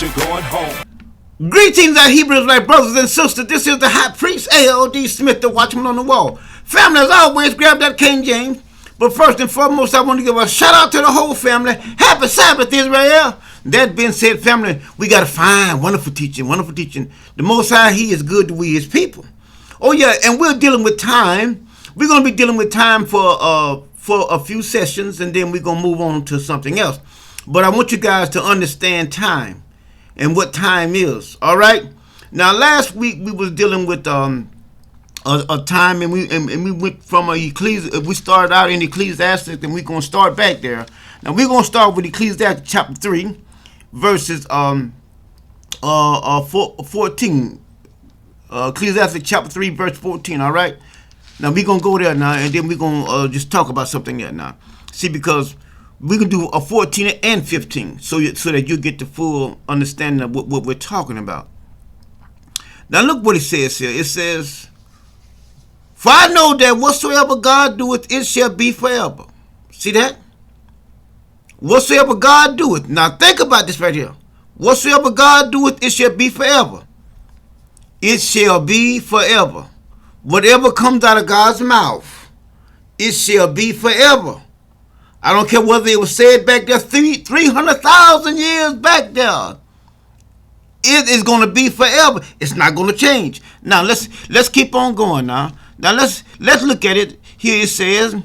you're going home. Greetings, our Hebrews, like brothers and sisters. This is the High Priest, A.L.D. Smith, the Watchman on the wall. Family, as always, grab that King James. But first and foremost, I want to give a shout out to the whole family. Happy Sabbath, Israel. That being said, family, we got a fine, wonderful teaching, The Most High, He is good to we, His people. Oh, yeah, and we're dealing with time. We're going to be dealing with time for a few sessions, and then we're going to move on to something else. But I want you guys to understand time and what time is. All right. Now, last week we was dealing with a time, and we went from we started out in Ecclesiastes, and we're gonna start back there. Now we're gonna start with Ecclesiastes chapter 3, verses 14. Ecclesiastes chapter 3, verse 14. All right. Now we're gonna go there now, and then we're gonna just talk about something there now. See, because we can do a 14 and 15 so that you get the full understanding of what we're talking about. Now look what it says here. It says, "For I know that whatsoever God doeth, it shall be forever." See that? Whatsoever God doeth. Now think about this right here. Whatsoever God doeth, it shall be forever. It shall be forever. Whatever comes out of God's mouth, it shall be forever. I don't care whether it was said back there 300,000 years back there. It is going to be forever. It's not going to change. Now let's keep on going now. Now let's look at it. Here it says,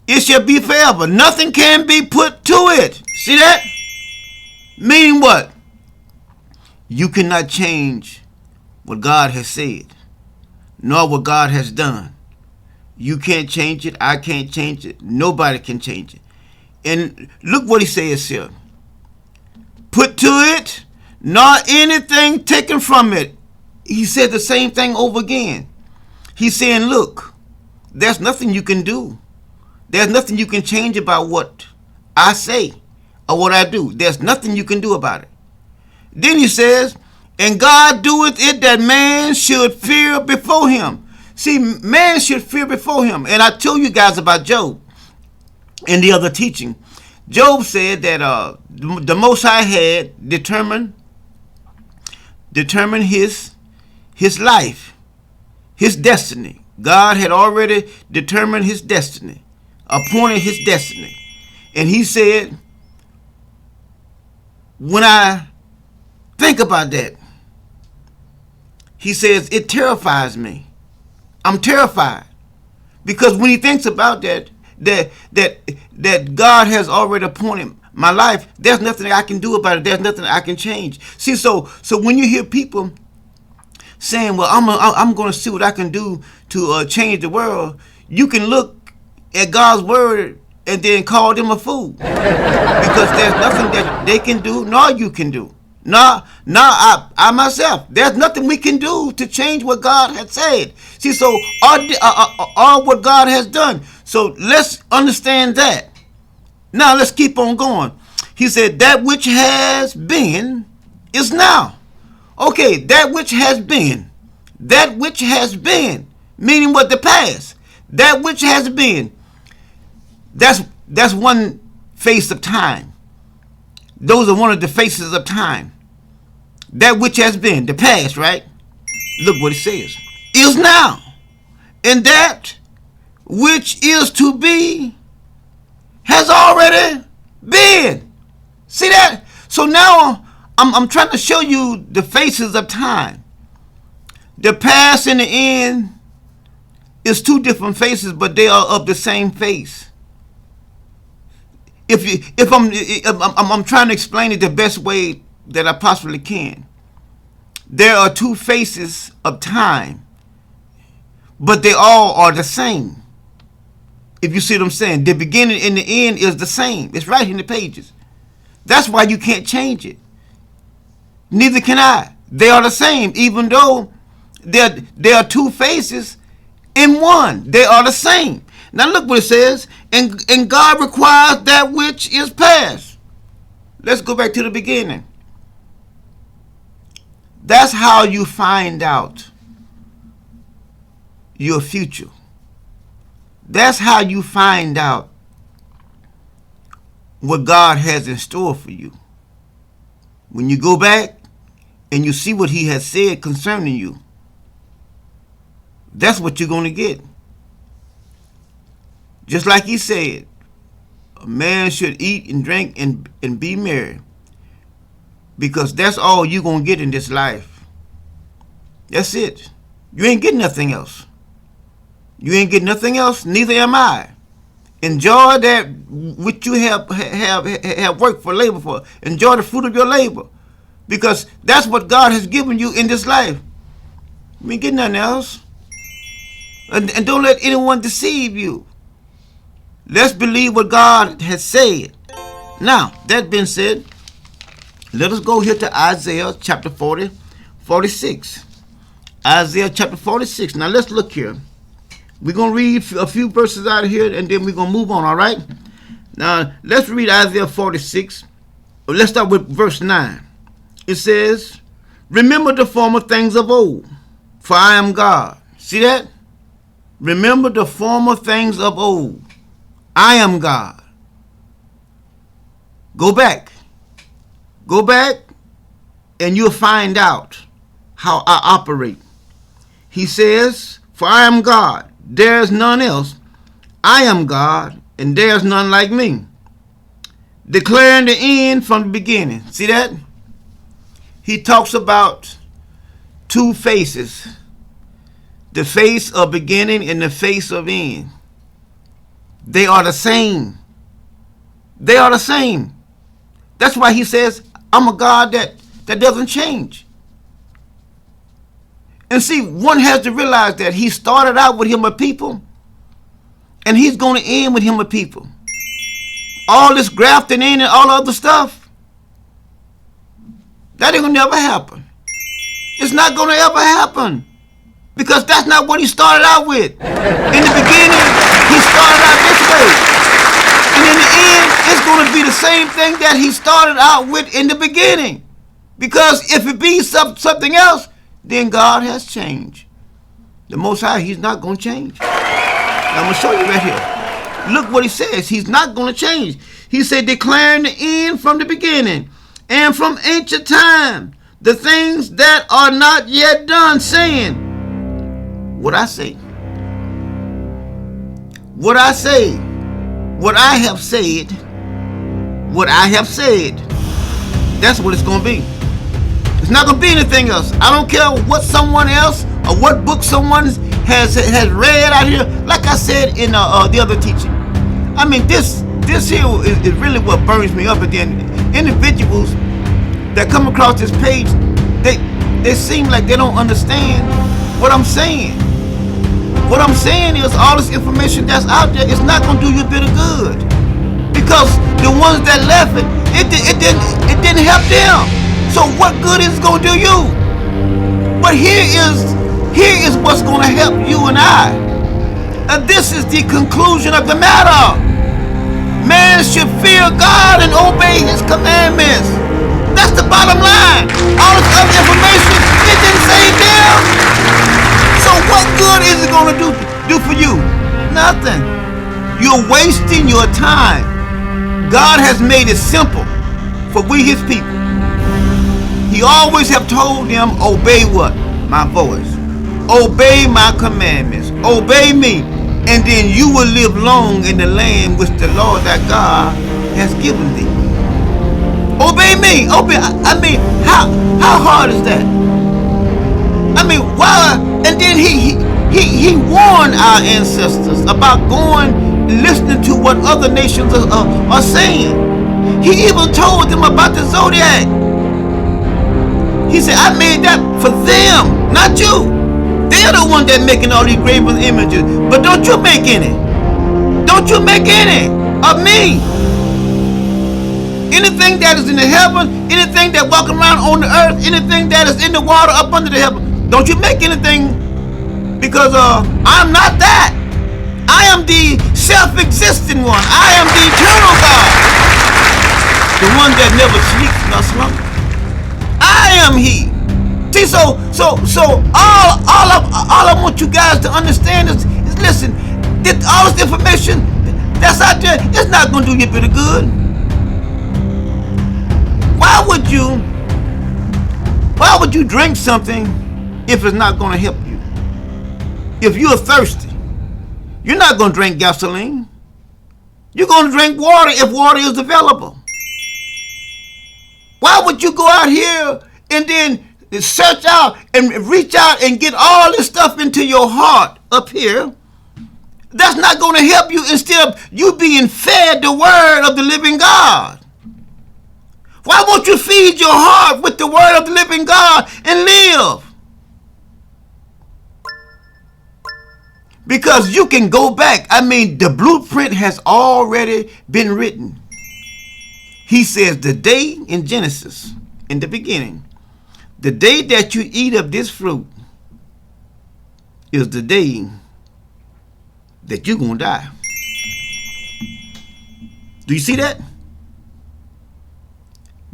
"It shall be forever. Nothing can be put to it." See that? Meaning what? You cannot change what God has said, nor what God has done. You can't change it. I can't change it. Nobody can change it. And look what he says here. "Put to it, nor anything taken from it." He said the same thing over again. He's saying, look, there's nothing you can do. There's nothing you can change about what I say or what I do. There's nothing you can do about it. Then he says, "And God doeth it that man should fear before him." See, man should fear before him. And I told you guys about Job in the other teaching. Job said that the Most High had determined his life, his destiny. God had already determined his destiny, appointed his destiny. And he said, when I think about that, he says, it terrifies me. I'm terrified. Because when he thinks about that God has already appointed my life, there's nothing I can do about it. There's nothing I can change. See, so when you hear people saying, "Well, I'm going to see what I can do to change the world," you can look at God's word and then call them a fool, because there's nothing that they can do nor you can do. I myself, there's nothing we can do to change what God has said. See, so all what God has done. So let's understand that. Now let's keep on going. He said, "That which has been is now." Okay, that which has been. That which has been. Meaning what? The past. That which has been. That's one face of time. Those are one of the faces of time. That which has been, the past, right? Look what it says. Is now. And that which is to be has already been. See that? So now I'm trying to show you the faces of time. The past and the end is two different faces, but they are of the same face. If I'm trying to explain it the best way that I possibly can. There are two faces of time, but they all are the same. If you see what I'm saying, the beginning and the end is the same. It's right in the pages. That's why you can't change it. Neither can I. They are the same, even though there are two faces in one. They are the same. Now look what it says. And God requires that which is past. Let's go back to the beginning. That's how you find out your future. That's how you find out what God has in store for you. When you go back and you see what he has said concerning you, that's what you're going to get. Just like he said, a man should eat and drink and be merry, because that's all you're going to get in this life. That's it. You ain't getting nothing else. You ain't getting nothing else, neither am I. Enjoy that which you have worked for, labor for. Enjoy the fruit of your labor, because that's what God has given you in this life. You ain't getting nothing else. And don't let anyone deceive you. Let's believe what God has said. Now, that being said, let us go here to Isaiah chapter 46. Isaiah chapter 46. Now, let's look here. We're going to read a few verses out of here, and then we're going to move on, all right? Now, let's read Isaiah 46. Let's start with verse 9. It says, remember the former things of old, for I am God. See that? Remember the former things of old. I am God. Go back. Go back, and you'll find out how I operate. He says, for I am God. There's none else. I am God, and there's none like me. Declaring the end from the beginning. See that? He talks about two faces. The face of beginning and the face of end. They are the same. They are the same. That's why he says, I'm a God that doesn't change. And see, one has to realize that he started out with him a people, and he's going to end with him a people. All this grafting in and all other stuff, that ain't going to never happen. It's not going to ever happen, because that's not what he started out with. In the beginning, he started out this way. And in the end, it's going to be the same thing that he started out with in the beginning. Because if it be something else, then God has changed. The Most High, he's not going to change. Now, I'm going to show you right here. Look what he says. He's not going to change. He said, declaring the end from the beginning and from ancient time, the things that are not yet done, saying, what I say, what I say, what I have said, what I have said, that's what it's going to be. It's not going to be anything else. I don't care what someone else or what book someone has read out here. Like I said in the other teaching. I mean, this here is really what burns me up. And then individuals that come across this page, they seem like they don't understand what I'm saying. What I'm saying is all this information that's out there is not going to do you a bit of good. Because the ones that left it didn't help them. So what good is it going to do you? But here is what's going to help you and I. And this is the conclusion of the matter. Man should fear God and obey his commandments. That's the bottom line. All this other information, it didn't save them. So what good is it going to do for you? Nothing. You're wasting your time. God has made it simple for we his people. He always have told them, obey what? My voice. Obey my commandments. Obey me. And then you will live long in the land which the Lord thy God has given thee. Obey me. Obey. I mean, how hard is that? I mean, why? And then he warned our ancestors about going listening to what other nations are saying. He even told them about the zodiac. He said, I made that for them, not you. They're the one that making all these graven images. But don't you make any. Don't you make any of me. Anything that is in the heaven, anything that walk around on the earth, anything that is in the water up under the heaven, don't you make anything, because I'm not that. I am the self-existing one. I am the eternal God. The one that never sleeps nor slumbers. I am he. See, so all I want you guys to understand is listen, all this information that's out there, it's not going to do you a bit of good. Why would you Why would you drink something if it's not going to help you? If you're thirsty, you're not going to drink gasoline. You're going to drink water if water is available. Why would you go out here and then search out and reach out and get all this stuff into your heart up here? That's not going to help you instead of you being fed the word of the living God. Why won't you feed your heart with the word of the living God and live? Because you can go back. I mean, the blueprint has already been written. He says the day in Genesis, in the beginning, the day that you eat of this fruit is the day that you're going to die. Do you see that?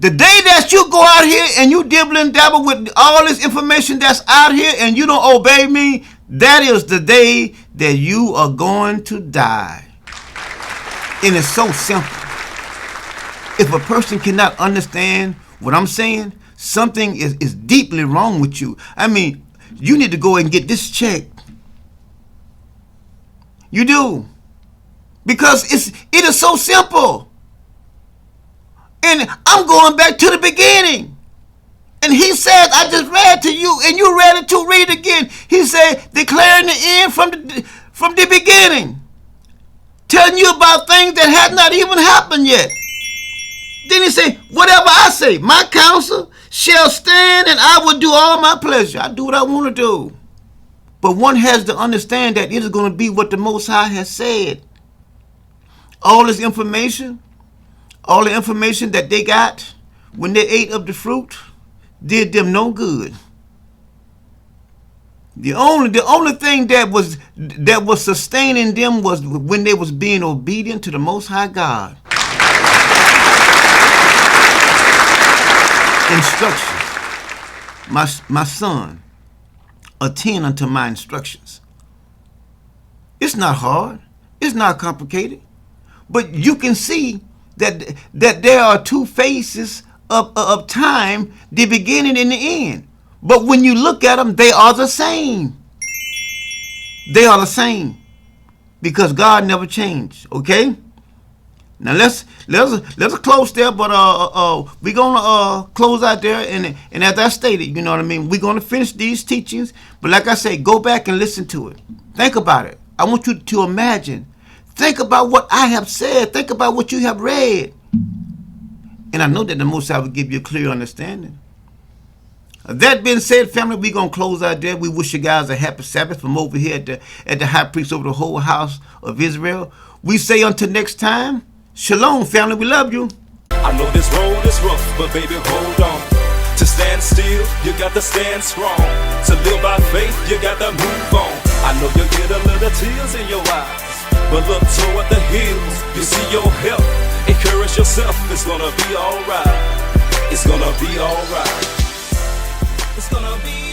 The day that you go out here and you dibble and dabble with all this information that's out here and you don't obey me, that is the day that you are going to die. And it's so simple. If a person cannot understand what I'm saying, something is deeply wrong with you. I mean, you need to go and get this checked. You do. Because it is so simple. And I'm going back to the beginning. And he said, I just read to you, and you read it too. Read it again. He said, declaring the end from the beginning. Telling you about things that had not even happened yet. Then he said, whatever I say, my counsel shall stand, and I will do all my pleasure. I do what I want to do. But one has to understand that it is going to be what the Most High has said. All this information, all the information that they got when they ate of the fruit, did them no good. The only thing that was sustaining them was when they was being obedient to the Most High God. Instructions. My son, attend unto my instructions. It's not hard. It's not complicated. But you can see that there are two phases of time, the beginning and the end. But when you look at them, they are the same. They are the same. Because God never changed. Okay? Now let's close there, but we're gonna close out there, and as I stated, you know what I mean, we're gonna finish these teachings, but like I say, go back and listen to it. Think about it. I want you to imagine. Think about what I have said. Think about what you have read. And I know that the Most High will give you a clear understanding. That being said, family, we're going to close out there. We wish you guys a happy Sabbath from over here at the high priest over the whole house of Israel. We say until next time, shalom, family. We love you. I know this road is rough, but baby, hold on. To stand still, you got to stand strong. To live by faith, you got to move on. I know you get a little tears in your eyes, but look toward the hills, you see your help. Encourage yourself, it's gonna be alright. It's gonna be alright. It's gonna be